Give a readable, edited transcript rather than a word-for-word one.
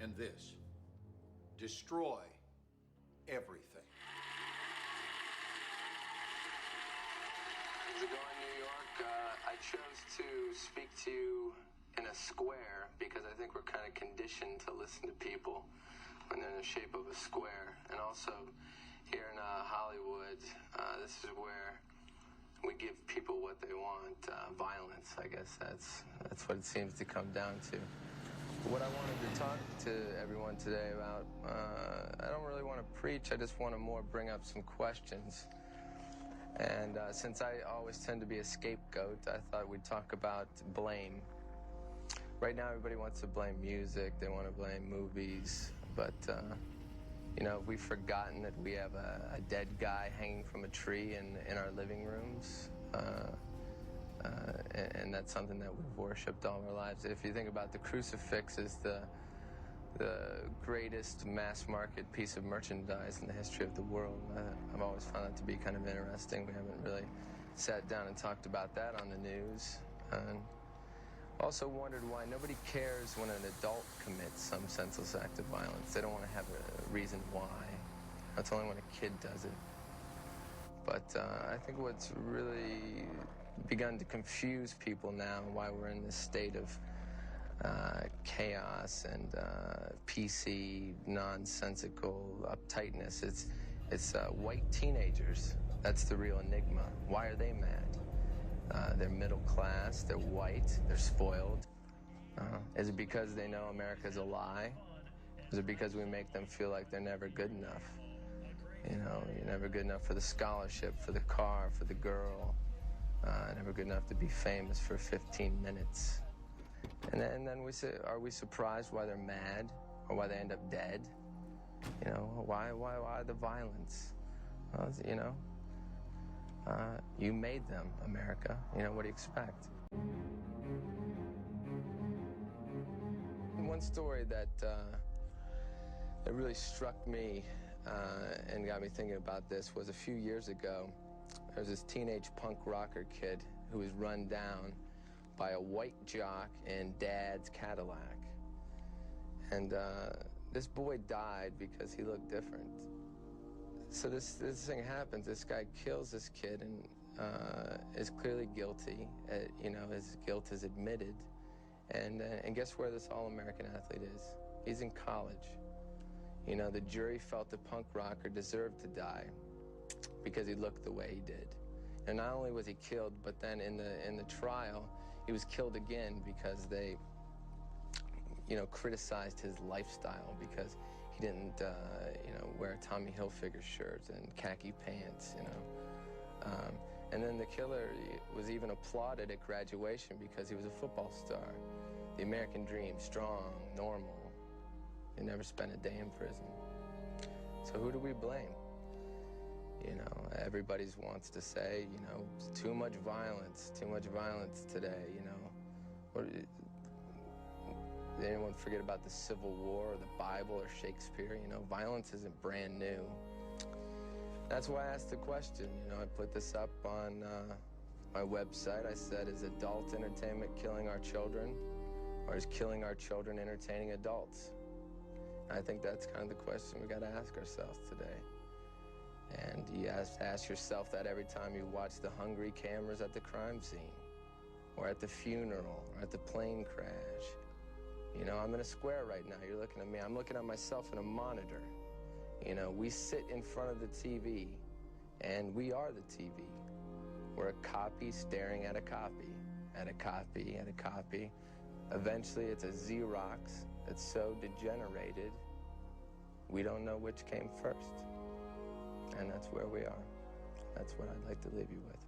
and this. Destroy everything. How's it going, New York? I chose to speak to you in a square because I think we're kind of conditioned to listen to people when they're in the shape of a square. And also, here in Hollywood, this is where we give people what they want, violence. I guess that's what it seems to come down to. What I wanted to talk to everyone today about, I don't really want to preach, I just want to more bring up some questions. And since I always tend to be a scapegoat, I thought we'd talk about blame. Right now everybody wants to blame music, they want to blame movies, but you know, we've forgotten that we have a dead guy hanging from a tree in our living rooms. And that's something that we've worshipped all our lives. If you think about the crucifix is the greatest mass market piece of merchandise in the history of the world. I've always found that to be kind of interesting. We haven't really sat down and talked about that on the news. And also wondered why nobody cares when an adult commits some senseless act of violence. They don't want to have a reason why. That's only when a kid does it. But I think what's really begun to confuse people now, why we're in this state of chaos and PC, nonsensical uptightness, it's white teenagers. That's the real enigma. Why are they mad? They're middle class, they're white, they're spoiled. Is it because they know America's a lie? Is it because we make them feel like they're never good enough? You know, you're never good enough for the scholarship, for the car, for the girl. Never good enough to be famous for 15 minutes. And then we say, are we surprised why they're mad or why they end up dead? You know, why the violence? Well, you know, you made them, America. You know, what do you expect? One story that really struck me and got me thinking about this was a few years ago. There was this teenage punk rocker kid who was run down by a white jock in Dad's Cadillac. And this boy died because he looked different. So this thing happens. This guy kills this kid and is clearly guilty. You know, his guilt is admitted. And guess where this all-American athlete is? He's in college. You know, the jury felt the punk rocker deserved to die because he looked the way he did. And not only was he killed, but then in the trial, he was killed again because they, you know, criticized his lifestyle because he didn't, you know, wear a Tommy Hilfiger shirt and khaki pants, you know. And then the killer was even applauded at graduation because he was a football star. The American dream, strong, normal. He never spent a day in prison. So who do we blame? You know, everybody wants to say, you know, too much violence today, you know. Did anyone forget about the Civil War or the Bible or Shakespeare? You know, violence isn't brand new. That's why I asked the question. You know, I put this up on my website. I said, is adult entertainment killing our children, or is killing our children entertaining adults? And I think that's kind of the question we got to ask ourselves today. And you have to ask yourself that every time you watch the hungry cameras at the crime scene, or at the funeral, or at the plane crash. You know, I'm in a square right now. You're looking at me. I'm looking at myself in a monitor. You know, we sit in front of the TV, and we are the TV. We're a copy staring at a copy, at a copy, at a copy. Eventually, it's a Xerox that's so degenerated, we don't know which came first. And that's where we are. That's what I'd like to leave you with.